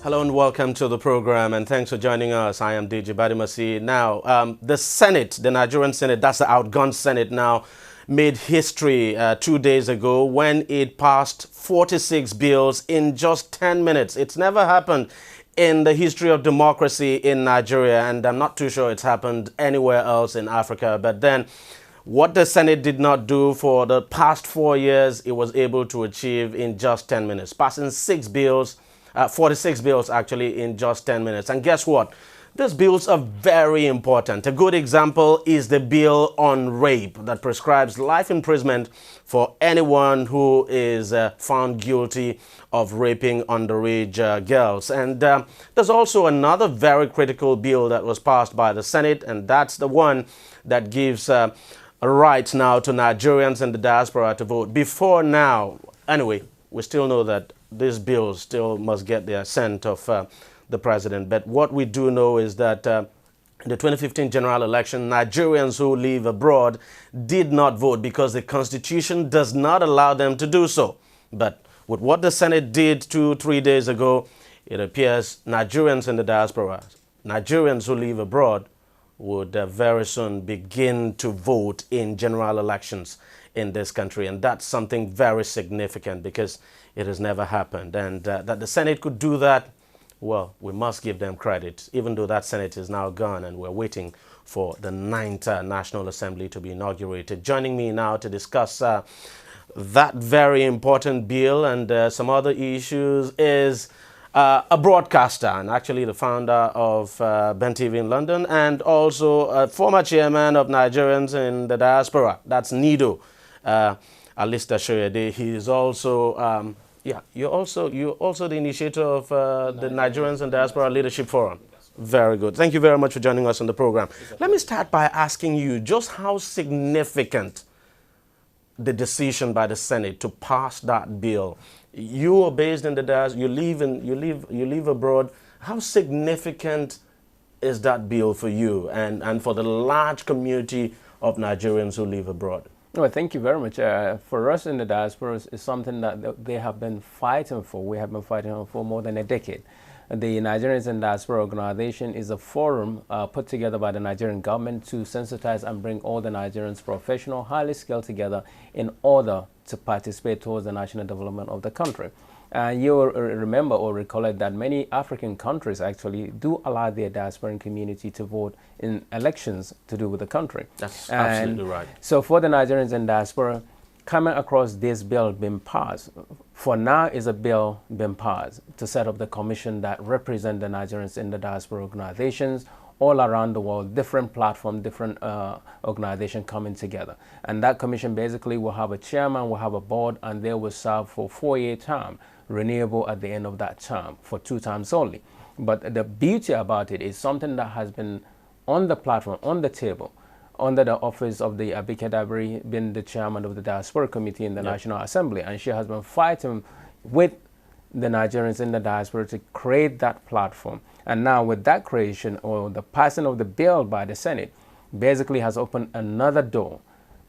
Hello and welcome to the program, and thanks for joining us. I am DEJI360. Now, the Senate, the Nigerian Senate, that's the outgunned Senate now, made history 2 days ago when it passed 46 bills in just 10 minutes. It's never happened in the history of democracy in Nigeria, and I'm not too sure it's happened anywhere else in Africa. But then, what the Senate did not do for the past 4 years, it was able to achieve in just 10 minutes, passing 46 bills actually in just 10 minutes. And guess what? These bills are very important. A good example is the bill on rape that prescribes life imprisonment for anyone who is found guilty of raping underage girls. And there's also another very critical bill that was passed by the Senate, and that's the one that gives a right now to Nigerians in the diaspora to vote. Before now, anyway, we still know that these bills still must get the assent of the president. But what we do know is that in the 2015 general election, Nigerians who live abroad did not vote because the Constitution does not allow them to do so. But with what the Senate did 2-3 days ago, it appears Nigerians in the diaspora, Nigerians who live abroad, would very soon begin to vote in general elections in this country. And that's something very significant because it has never happened. And that the Senate could do that, well, we must give them credit, even though that Senate is now gone and we're waiting for the 9th National Assembly to be inaugurated. Joining me now to discuss that very important bill and some other issues is a broadcaster and actually the founder of Ben TV in London, and also a former chairman of Nigerians in the diaspora. That's NIDO, Alistair Shoyede. He is also, you're also the initiator of the Nigerians in Diaspora Leadership Forum. Very good. Thank you very much for joining us on the program. Let me start by asking you just how significant the decision by the Senate to pass that bill. You are based in the diaspora, you live abroad. How significant is that bill for you and for the large community of Nigerians who live abroad? Well, thank you very much. For us in the diaspora, it's something that they have been fighting for. We have been fighting for more than a decade. The Nigerians in Diaspora Organization is a forum put together by the Nigerian government to sensitize and bring all the Nigerians, professional, highly skilled, together in order to participate towards the national development of the country. You will remember or recollect that many African countries actually do allow their diasporan community to vote in elections to do with the country. That's absolutely right. So for the Nigerians in diaspora, coming across this bill being passed, for now is a bill being passed to set up the commission that represent the Nigerians in the diaspora organizations all around the world, different platforms, different organizations coming together. And that commission basically will have a chairman, will have a board, and they will serve for 4-year term, renewable at the end of that term for 2 times only. But the beauty about it is something that has been on the platform, on the table, under the office of the Abike Dabiri, being the chairman of the Diaspora Committee in the National Assembly. And she has been fighting with the Nigerians in the diaspora to create that platform. And now with that creation, or the passing of the bill by the Senate, basically has opened another door,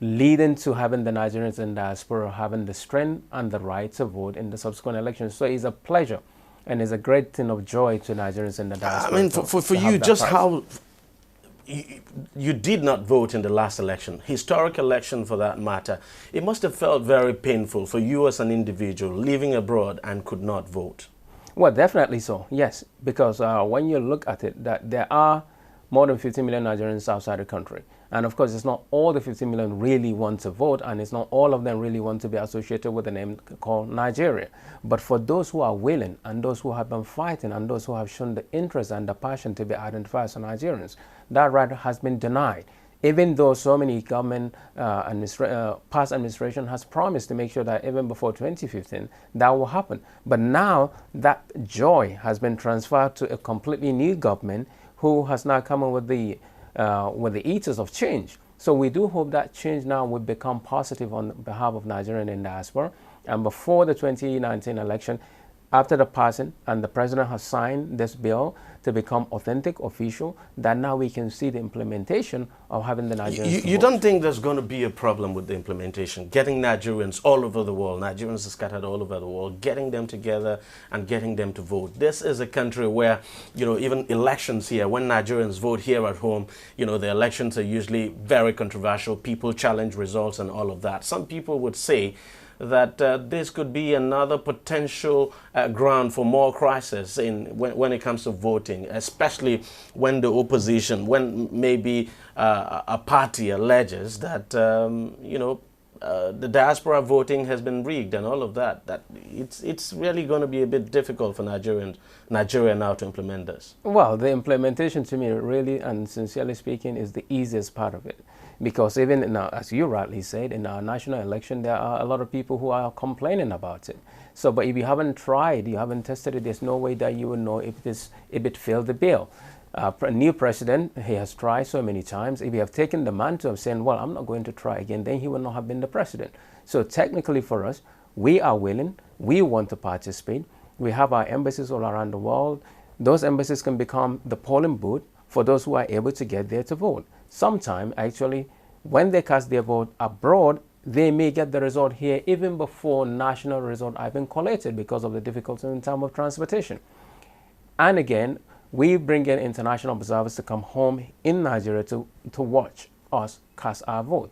leading to having the Nigerians in diaspora having the strength and the right to vote in the subsequent elections. So it's a pleasure and it's a great thing of joy to Nigerians in the diaspora. I mean, for you, just how you did not vote in the last election, historic election for that matter. It must have felt very painful for you as an individual living abroad and could not vote. Well, definitely so, yes, because when you look at it, that there are more than 50 million Nigerians outside the country. And of course, it's not all the 50 million really want to vote, and it's not all of them really want to be associated with a name called Nigeria. But for those who are willing, and those who have been fighting, and those who have shown the interest and the passion to be identified as Nigerians, that right has been denied. Even though so many government past administration has promised to make sure that even before 2015, that will happen. But now that joy has been transferred to a completely new government who has now come up with the ethos of change. So we do hope that change now will become positive on behalf of Nigerian in diaspora. And before the 2019 election, after the passing and the president has signed this bill to become authentic, official, that now we can see the implementation of having the Nigerians You don't think there's going to be a problem with the implementation? Getting Nigerians all over the world, Nigerians are scattered all over the world, getting them together and getting them to vote. This is a country where, even elections here, when Nigerians vote here at home, the elections are usually very controversial. People challenge results and all of that. Some people would say that this could be another potential ground for more crisis when it comes to voting, especially when the opposition, when maybe a party alleges that, the diaspora voting has been rigged and all of that. That it's really going to be a bit difficult for Nigeria now to implement this. Well, the implementation to me, really and sincerely speaking, is the easiest part of it. Because even now, as you rightly said, in our national election, there are a lot of people who are complaining about it. So, but if you haven't tried, you haven't tested it, there's no way that you will know if it failed the bill. A new president, he has tried so many times. If you have taken the mantle of saying, well, I'm not going to try again, then he will not have been the president. So technically for us, we are willing, we want to participate. We have our embassies all around the world. Those embassies can become the polling booth for those who are able to get there to vote. Sometimes, actually, when they cast their vote abroad, they may get the result here even before national results have been collated because of the difficulties in terms of transportation. And again, we bring in international observers to come home in Nigeria to watch us cast our vote.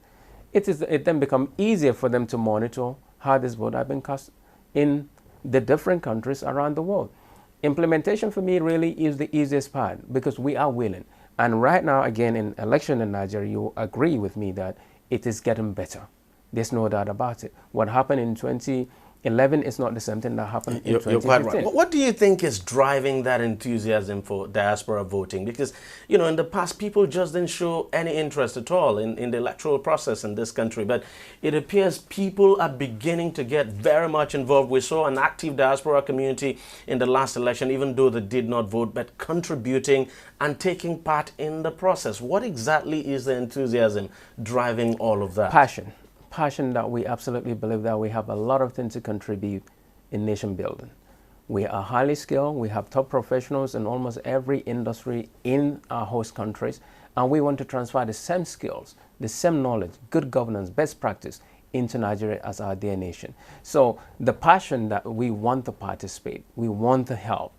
It then becomes easier for them to monitor how this vote has been cast in the different countries around the world. Implementation for me really is the easiest part because we are willing. And right now, again, in election in Nigeria, you agree with me that it is getting better. There's no doubt about it. What happened in 2011 is not the same thing that happened in 2015. You're quite right. What do you think is driving that enthusiasm for diaspora voting? Because, in the past, people just didn't show any interest at all in the electoral process in this country. But it appears people are beginning to get very much involved. We saw an active diaspora community in the last election, even though they did not vote, but contributing and taking part in the process. What exactly is the enthusiasm driving all of that? Passion that we absolutely believe that we have a lot of things to contribute in nation building. We are highly skilled. We have top professionals in almost every industry in our host countries. And we want to transfer the same skills, the same knowledge, good governance, best practice into Nigeria as our dear nation. So the passion that we want to participate, we want to help,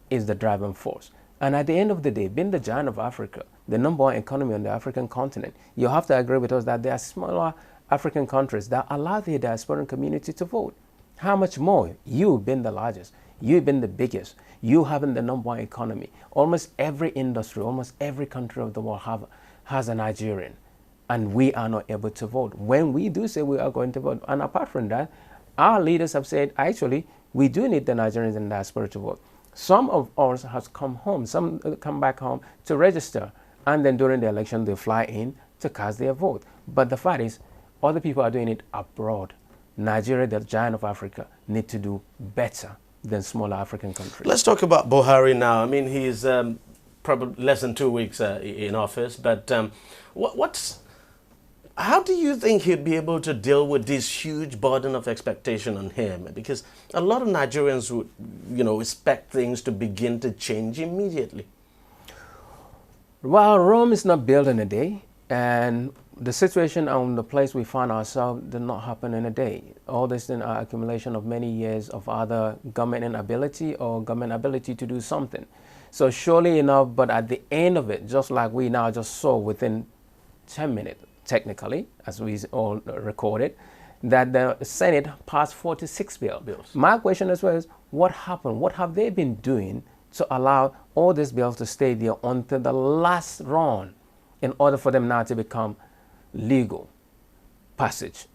is the driving force. And at the end of the day, being the giant of Africa, the #1 economy on the African continent, you have to agree with us that there are smaller African countries that allow their diasporan community to vote. How much more? You've been the largest. You've been the biggest. You having the #1 economy. Almost every industry, almost every country of the world has a Nigerian. And we are not able to vote. When we do say we are going to vote, and apart from that, our leaders have said, actually, we do need the Nigerians in diaspora to vote. Some of us have come home. Some come back home to register. And then during the election, they fly in to cast their vote. But the fact is, other people are doing it abroad. Nigeria, the giant of Africa, need to do better than smaller African countries. Let's talk about Buhari now. I mean, he's probably less than 2 weeks in office, but how do you think he'd be able to deal with this huge burden of expectation on him? Because a lot of Nigerians would, expect things to begin to change immediately. Well, Rome is not built in a day, and the situation on the place we find ourselves did not happen in a day. All this is an accumulation of many years of either government inability or government ability to do something. So surely enough, but at the end of it, just like we now just saw within 10 minutes, technically, as we all recorded, that the Senate passed 46 bills. My question as well is, what happened? What have they been doing to allow all these bills to stay there until the last round in order for them now to become legal passage?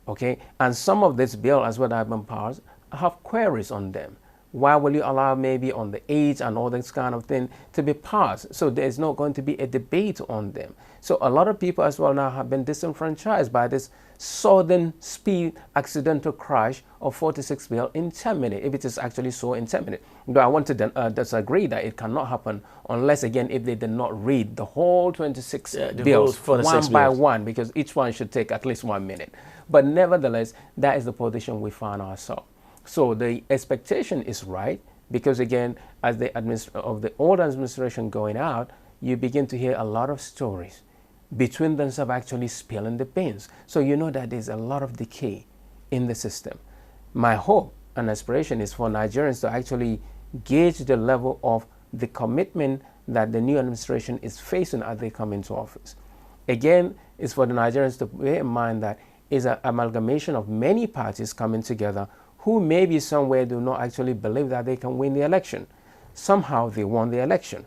Okay, and some of this bill as well that have been passed have queries on them. Why will you allow maybe on the age and all this kind of thing to be passed? So there's not going to be a debate on them. So a lot of people as well now have been disenfranchised by this sudden speed accidental crash of 46 bill in 10 minutes, if it is actually so in 10 minutes. But I want to disagree that it cannot happen unless, again, if they did not read the whole 26 bills one by one, because each one should take at least 1 minute. But nevertheless, that is the position we find ourselves. So the expectation is right, because again, as the old administration going out, you begin to hear a lot of stories between themselves actually spilling the beans. So you know that there's a lot of decay in the system. My hope and aspiration is for Nigerians to actually gauge the level of the commitment that the new administration is facing as they come into office. Again, it's for the Nigerians to bear in mind that it's an amalgamation of many parties coming together who maybe somewhere do not actually believe that they can win the election. Somehow they won the election.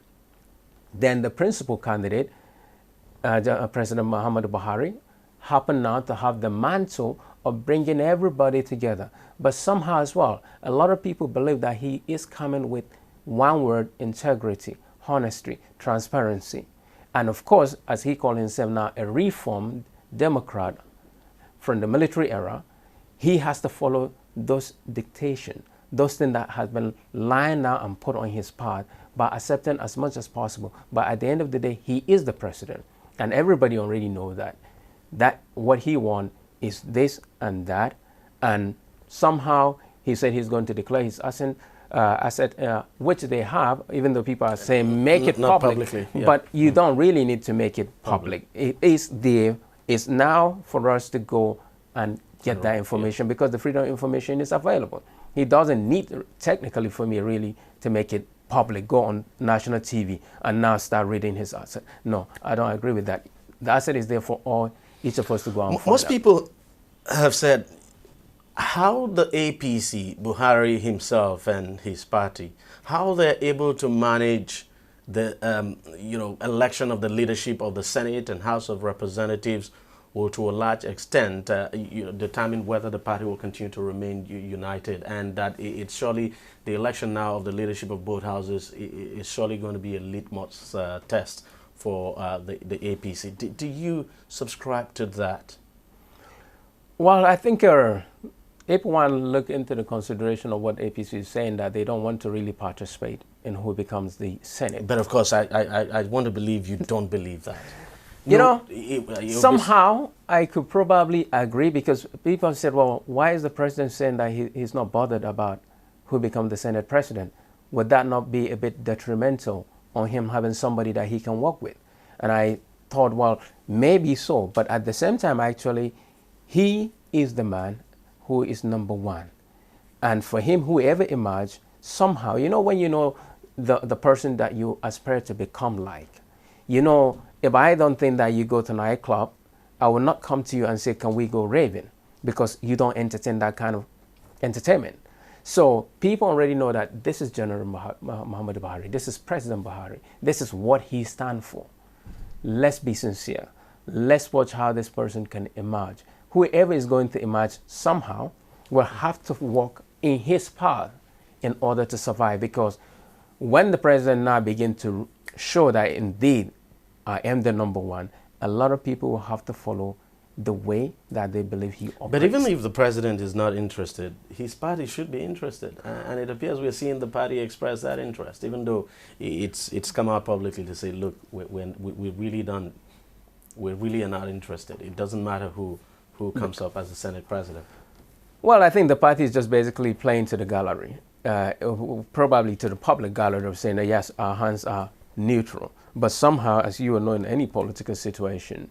Then the principal candidate, President Muhammad Buhari, happened now to have the mantle of bringing everybody together. But somehow as well, a lot of people believe that he is coming with one word: integrity, honesty, transparency. And of course, as he called himself now, a reformed Democrat from the military era, he has to follow those dictation, those things that has been lined out and put on his path, by accepting as much as possible. But at the end of the day, he is the president. And everybody already knows that what he wants is this and that. And somehow he said he's going to declare his asset, which they have, even though people are saying make it not public. publicly, yeah. But you don't really need to make it public. It is there. It's now for us to go and get that information, because the freedom of information is available. He doesn't need, technically for me really, to make it public, go on national TV and now start reading his asset. No, I don't agree with that. The asset is there for all, each of us to go and find Most out. people have said how the APC, Buhari himself and his party, how they're able to manage the election of the leadership of the Senate and House of Representatives will to a large extent determine whether the party will continue to remain united, and that it's surely the election now of the leadership of both houses is surely going to be a litmus test for the APC. Do you subscribe to that? Well, I think if one look into the consideration of what APC is saying, that they don't want to really participate in who becomes the Senate. But of course, I want to believe you don't believe that. Somehow I could probably agree, because people said, well, why is the president saying that he's not bothered about who becomes the Senate president? Would that not be a bit detrimental on him having somebody that he can work with? And I thought, well, maybe so. But at the same time, actually, he is the man who is number one. And for him, whoever emerged, somehow, when you know the person that you aspire to become like, if I don't think that you go to a nightclub, I will not come to you and say, can we go raving? Because you don't entertain that kind of entertainment. So people already know that this is General Muhammad Buhari. This is President Buhari. This is what he stands for. Let's be sincere. Let's watch how this person can emerge. Whoever is going to emerge somehow will have to walk in his path in order to survive. Because when the president now begins to show that indeed I am the number one, a lot of people will have to follow the way that they believe he operates. But even if the president is not interested, his party should be interested. And it appears we're seeing the party express that interest, even though it's come out publicly to say, look, we really are not interested. It doesn't matter who comes up as the Senate president. Well, I think the party is just basically playing to the gallery, probably to the public gallery, of saying that yes, our hands are neutral. But somehow, as you will know, in any political situation,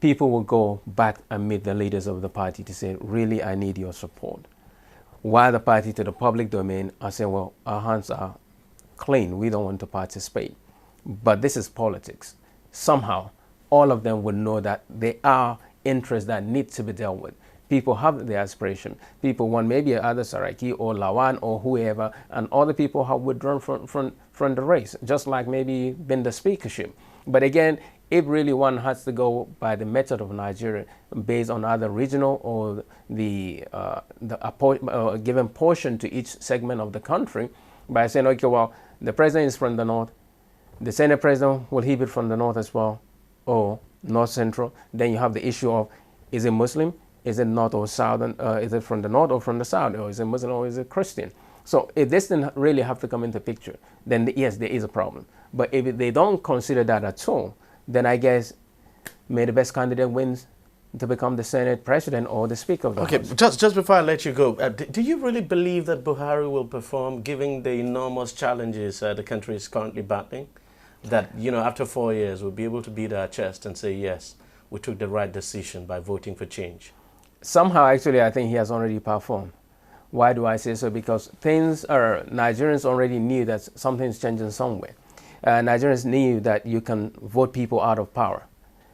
people will go back and meet the leaders of the party to say, really, I need your support. While the party to the public domain are saying, well, our hands are clean, we don't want to participate. But this is politics. Somehow, all of them would know that there are interests that need to be dealt with. People have their aspiration. People want maybe other Saraki or Lawan or whoever, and other people have withdrawn from the race, just like maybe been the speakership. But again, if really one has to go by the method of Nigeria, based on either regional or the given portion to each segment of the country, by saying, okay, well, the president is from the north, the Senate president, will he be from the north as well, or north central? Then you have the issue of, is it Muslim? Is it north or southern? Is it from the north or from the south? Or is it Muslim or is it Christian? So if this didn't really have to come into picture, then yes, there is a problem. But if they don't consider that at all, then I guess may the best candidate wins to become the Senate president or the Speaker of the House. Just before I let you go, do you really believe that Buhari will perform, given the enormous challenges the country is currently battling? That, after 4 years, we'll be able to beat our chest and say, yes, we took the right decision by voting for change? Somehow, actually, I think he has already performed. Why do I say so? Because Nigerians already knew that something's changing somewhere. Nigerians knew that you can vote people out of power.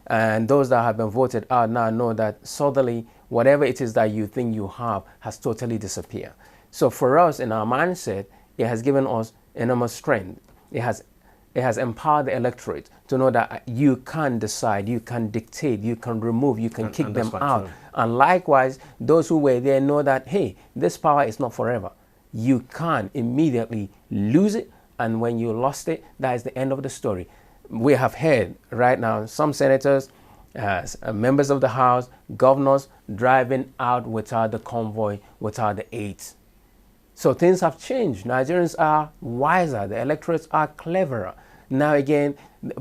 And those that have been voted out now know that suddenly whatever it is that you think you have has totally disappeared. So for us, in our mindset, it has given us enormous strength. It has empowered the electorate to know that you can decide, you can dictate, you can remove, you can kick them out. True. And likewise, those who were there know that, hey, this power is not forever. You can immediately lose it, and when you lost it, that is the end of the story. We have heard right now some senators, members of the House, governors driving out without the convoy, without the aids. So things have changed. Nigerians are wiser. The electorates are cleverer. Now again,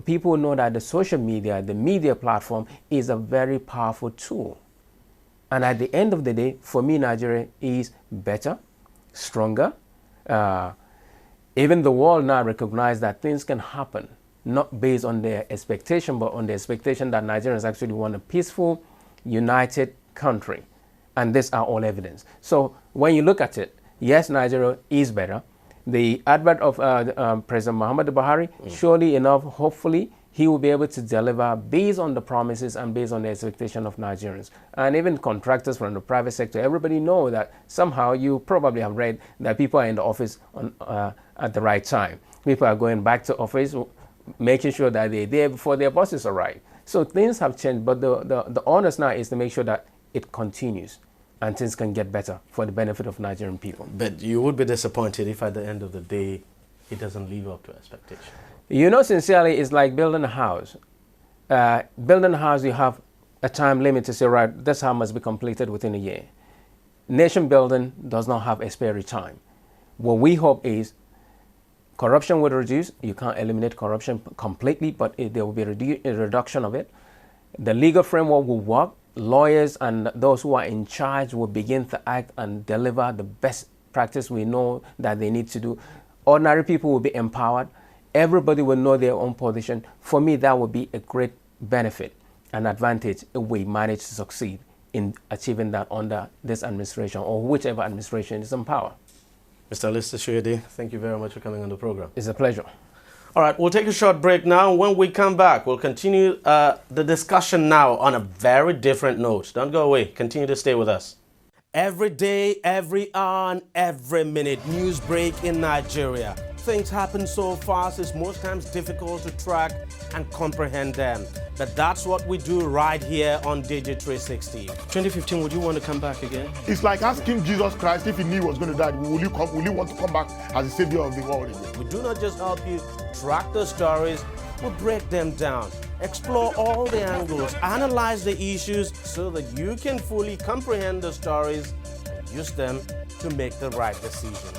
people know that the social media, the media platform is a very powerful tool. And at the end of the day, for me, Nigeria is better, stronger. Even the world now recognizes that things can happen, not based on their expectation, but on the expectation that Nigerians actually want a peaceful, united country. And these are all evidence. So when you look at it, yes, Nigeria is better. The advert of President Muhammadu Buhari, surely enough, hopefully, he will be able to deliver based on the promises and based on the expectation of Nigerians. And even contractors from the private sector, everybody know that somehow you probably have read that people are in the office at the right time. People are going back to office, making sure that they're there before their bosses arrive. So things have changed, but the onus now is to make sure that it continues and things can get better for the benefit of Nigerian people. But you would be disappointed if at the end of the day, it doesn't live up to expectation. Sincerely, it's like building a house. Building a house, you have a time limit to say, right, this house must be completed within a year. Nation building does not have expiry time. What we hope is corruption will reduce. You can't eliminate corruption completely, but there will be a reduction of it. The legal framework will work. Lawyers and those who are in charge will begin to act and deliver the best practice we know that they need to do. Ordinary people will be empowered. Everybody will know their own position. For me, that would be a great benefit and advantage if we manage to succeed in achieving that under this administration or whichever administration is in power. Mr. Alistair Shoyede, thank you very much for coming on the program. It's a pleasure. All right, we'll take a short break now. When we come back, we'll continue the discussion now on a very different note. Don't go away. Continue to stay with us. Every day, every hour, and every minute, news break in Nigeria. Things happen so fast, it's most times difficult to track and comprehend them. But that's what we do right here on DEJI360. 2015, would you want to come back again? It's like asking Jesus Christ if he knew he was going to die, will you want to come back as the savior of the world again? We do not just help you track the stories, we break them down, explore all the angles, analyze the issues so that you can fully comprehend the stories and use them to make the right decisions.